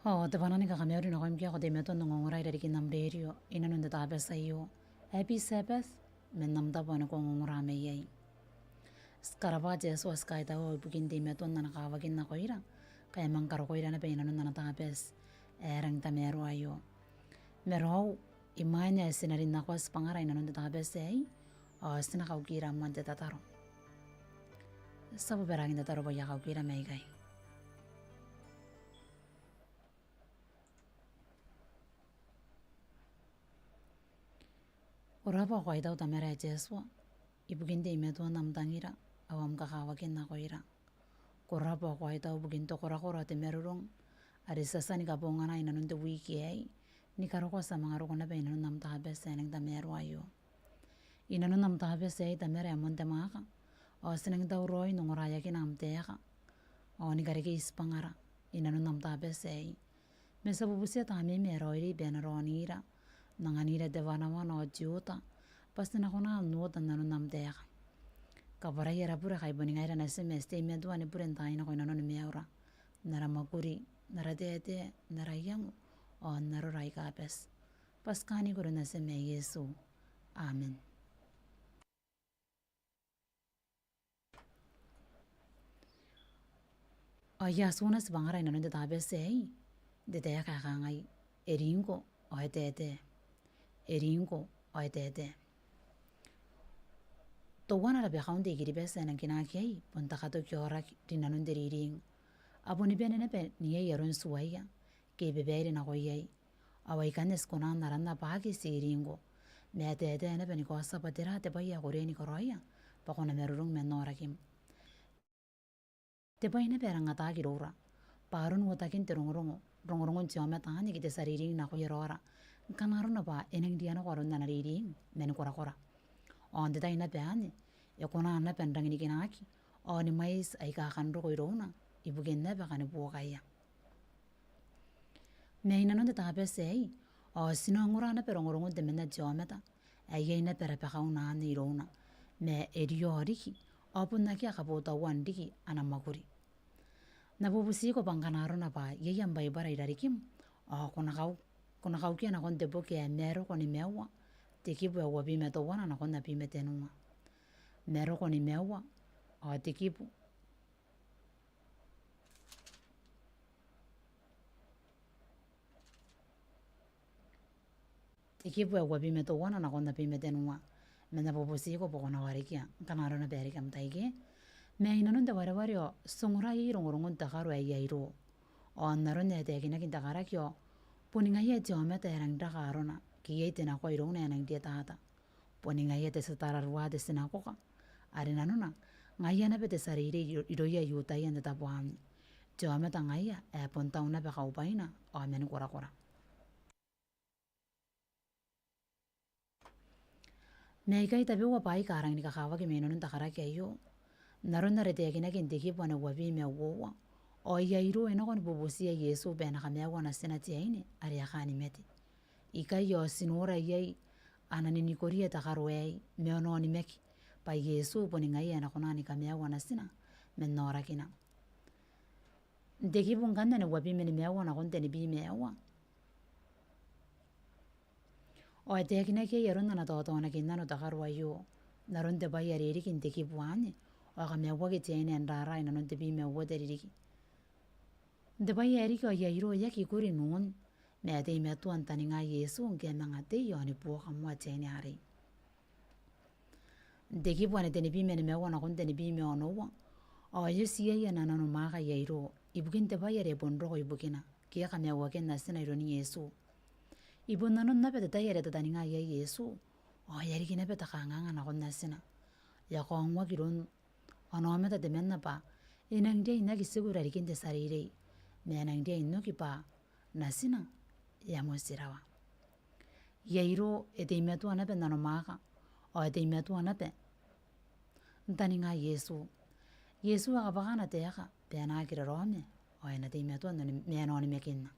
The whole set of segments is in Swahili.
Devanani kakameri na koimkia ko demeto nongongorai dari kinamrerio inanunda tabesayo episebes menamda bana ko ngongorame yai skaraba jesu askaita o bugin demeto nana kawagin na koira kaya mangkaro koira na inanunda na tabes erang tamero ayo mero imanya sinarin na ko spangara inanunda tabes ei sina kaukira mante tataro sabu berangin tataro boya kaukira meigai Urapa ko daw tamera jeswa ibuginde imeto namdangira awam kakawagin na koira kurapa ko daw buginto kora temerurong arisasani kabonga na inanunde wiki ay ni karoko sa mga roko na ba inanun namtabe sa nang tamero ayo inanun namtabe sa tamera amonte maka o sinang daw roy nung oraya kinamteka o ni kariki ispangara inanun namtabe sa mesa bubusia tami meroiri benaronira nanganira devanawan o juta pasti na kona nuot na namteka kabara yara pura kay boningaira na semeste imedua ni pura tayo na ko inanon meura naramakuri naradete narayang o naroray kapes paskani ko rin na seme Yesu amen. Yasunas bangara inanon de tabesei de te kakangay eringo o etete eringo o etete to wana la bekaunde giri besa nang kinakay punta ka to kyora rinanon de riring abo ni bene nepe niya yaron suwaya kay bebere na koyay away kanes ko na naranda pagi si ringo me etete nepe ni ko sa patira te baya kore ni koroya pako na merurong menorakim te bay nepe ranga ta girora parun wotakin te rongorongon tiome tani kite sa riring na koyerora kanaro na ba eneng dia na koron na riring men kora on de tay na peane e kona na pendang ni kinaki o ni mais ay kakandro ko irona ibugen na ba kani buokaya me inanon de tapesei o sinongora na perongorongon de mena tiometa ay na perapakauna ni irona me erioriki o punaki akabota wandiki anamakuri nabubusi ko pangkanaro na ba yeyang bay bara irarikim o kuna kau kia na kon te boke mero ko ni mewa tikipu ya wabi meto wana na kon na pimetenuma mero ko ni mewa o tikipu ya wabi meto wana na kon na pimetenuma mena bubusi ko poko na warikia kanaro na berikam taike me inanon de warawario sungura yirongorongon takaro ay yairo o naron ne te kina kintakara kyo puninga ye tiome te rang takarona ki ye tina ko irong ne nang dia tata puninga ye te satararwa de sinakoka ari nanona ngaya na pete sarire iroya yuta yende tapuami tiome ta ngaya e ponta una pe kaupaina o men kora me kai tabi wa pai karang ni kakawa ki menon takara kyo naron na rete kina kintiki pone wabi me wowa o yairo eno kon bubusi ya Yesu bena kamewa na senati aine ari akani meti ikai yo sinora yai anani ni koria takarwe meono ni meki pa Yesu poni ngai na konani kamewa na sina menora kina deki bunganda ne wabi meni mewa na konte ni bi mewa o te kina ke yaron na toto na kinna no takarwa yo naron te bai yari kintiki buane o kamewa ke tiene ndara ina non te bi mewa te riki de bai yari ko yairo yaki kuri non me te me tu antani nga Yesu ke mangate yo ni po kamwa tiene hari deki buane te ni bi meni mewa na konte ni bi me ono wa o yesi ya na no maka yairo ibukin te bai yari bondro ko ibukina kia kamewa ke na sina ironi Yesu ibu nanon na pete tayere te tani nga Yesu o yari kina pete kanganga na kon na sina ya kongwa kiron ono meta de menna pa inang dia ina ki segura rikin te sarire me nang dia ino ki pa na sina ya mo sirawa yairo ete metu ana pe nano maka o ete metu ana pe tani nga Yesu akapakana te aka pe na kira rome o ena te metu ana me ano ni mekinna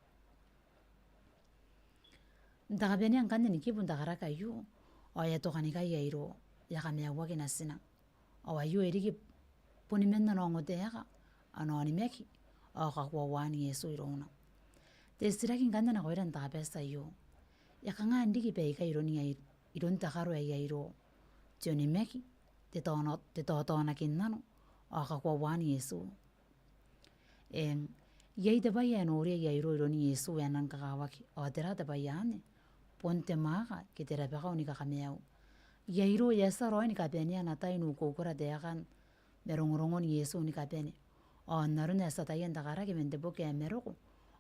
Ndakabeni ang kanya ni kipun takara kayo o ya tokani ka yairo ya kamya waki na sina o ayo eriki puni menna no ngote yaka ano ni meki o kakwa wani Yesu irona Tesirakin kandana koiran tabesa yo. Yakanga andiki peka ironia iron takaru iro. Joni meki te tona kinnano aka kwa wani Yesu. Yai te bayan ori iro ironi Yesu yanan kakawaki o tera te bayane. Ponte maka ki te repeka unika kameau. Yairo yasa roi ni kapenia na tainu kokora te akan merongorongon Yesu ni kapeni. O narun yasa tayen takara ki mente boke meroko.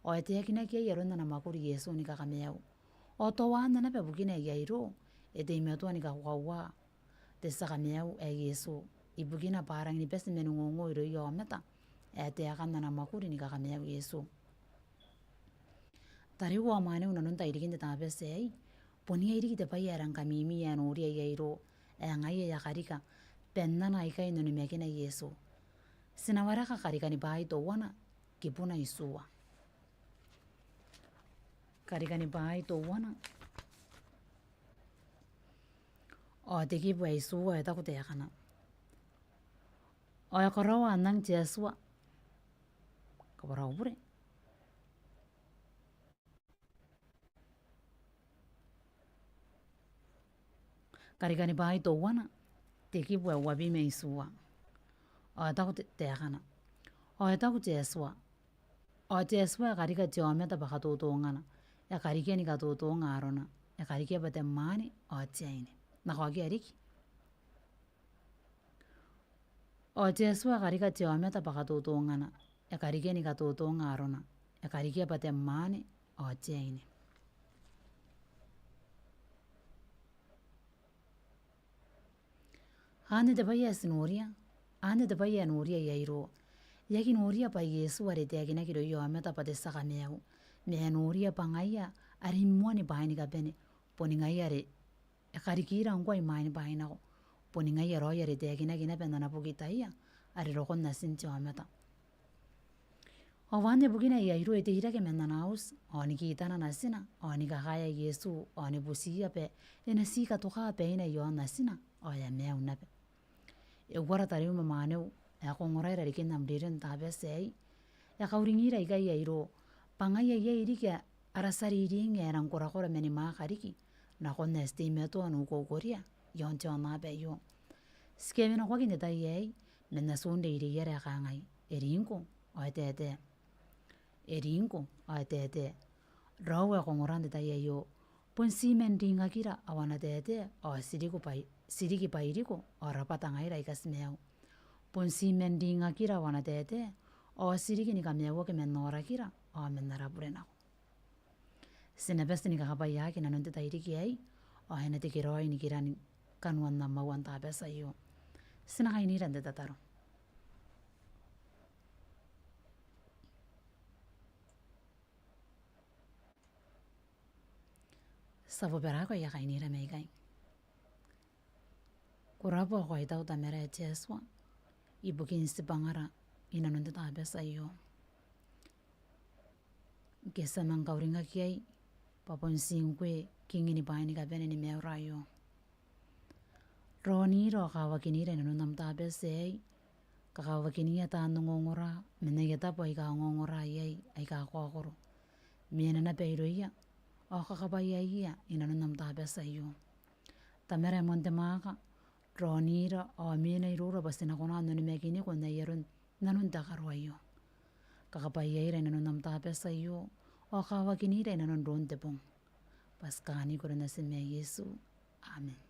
O ete yakina kia yaron na makuri Yesu ni kakameau. O to wana na pebukina yairo ete imetua ni kakawa te sakameau Yesu. Ibukina parang ni pesi menungongo iro yo meta. Ete akan na makuri ni kakameau Yesu. Tari wa mane unanun tairikin te tapese ai. Ponia iri te payaran kamimi ya nori yairo. Ngai ya karika. Penna na ikai no ni mekina Yesu. Sinawaraka karika ni bai to wana kipuna isua. Karika ni bai to wana. O te kipu isua eta kute yakana. O yakarawa anang Jesua. Kabarau pure. Karika ni bai to wana. Te kipu wabime isua. O eta kute te yakana. O eta kute Jesua. O Jesua karika tiometa pakatutungana. Ya karika ni katutunga arona. Ya karika pate mani o tiaini. Nakwagi ariki. O Jesua karika tiometa pakatutungana. Ya karika ni katutunga arona. Ya karika pate mani o tiaini. Ane te paya sinoria. Ane te paya noria yairo. Yaki noria pa Yesu arete yakina kiro yometa pate sakameau. Mea noria pa ngaya. Ari muani bahini kapene. Poni ngaya are. Ya karikira ngwa imani bahini ako. Poni ngaya roi arete yakina kina pendana pukita iya. Ari rokon nasinti yometa. O wande bukina yairo ete hirake mendana aus. O ni kitana nasina. O ni kakaya Yesu. O ni busia pe. Ena sika toka pe ina yon nasina. O ya mea unape. E wara tari umamaneu. Ya kongorai rarikin namdirin tabe sei. Ya kauringira ikai yairo. Pangaya yairika arasari iringa erang kora meni makariki. Na konna estimeto anu kokoria. Yon tion nabe yo. Skemina kwa kinde tai yei. Mena sonde iri yere kangai. Erinko. O ete. Erinko. O ete. Rawa kongorande tai yo. Pon simen ringa kira awana tete. O siriki pairiko. O rapatangaira ikasmeau. Pon simen ringa kira awana tete. O siriki ni kameau ke menora kira. O menara burenako. Sinapesti ni kakapayaki na nunte tairiki ai. O hena te kiroi ni kirani kanuan na mauan tapesa yo. Sinakai ni rande tataro. Savo berako ya kai ni rame kai. Kurapo ko itau tamera Jesua. Ibukin si bangara ina nunte tapesa yo. Gesa mangkauringa kiai. Papon singkwe kingini bahini kapene ni meura yo. Roni ro kawakinira ina nuntam tapesa ai. Kakawakinia ta ngongora. Menegeta po ika ngongora yai. Aika kokoro. Miena na peiro iya. O kakapaya iya ina nuntam tapesa yo. Tamera monte maka. Ronira o miena irura basina kona nuni mekini kona yerun nanun takarwa yo. Kakapaya ira ina nuntam tapesa yo. O kawakinira ina nun ronte pong. Paskani kurana sime Yesu. Amen.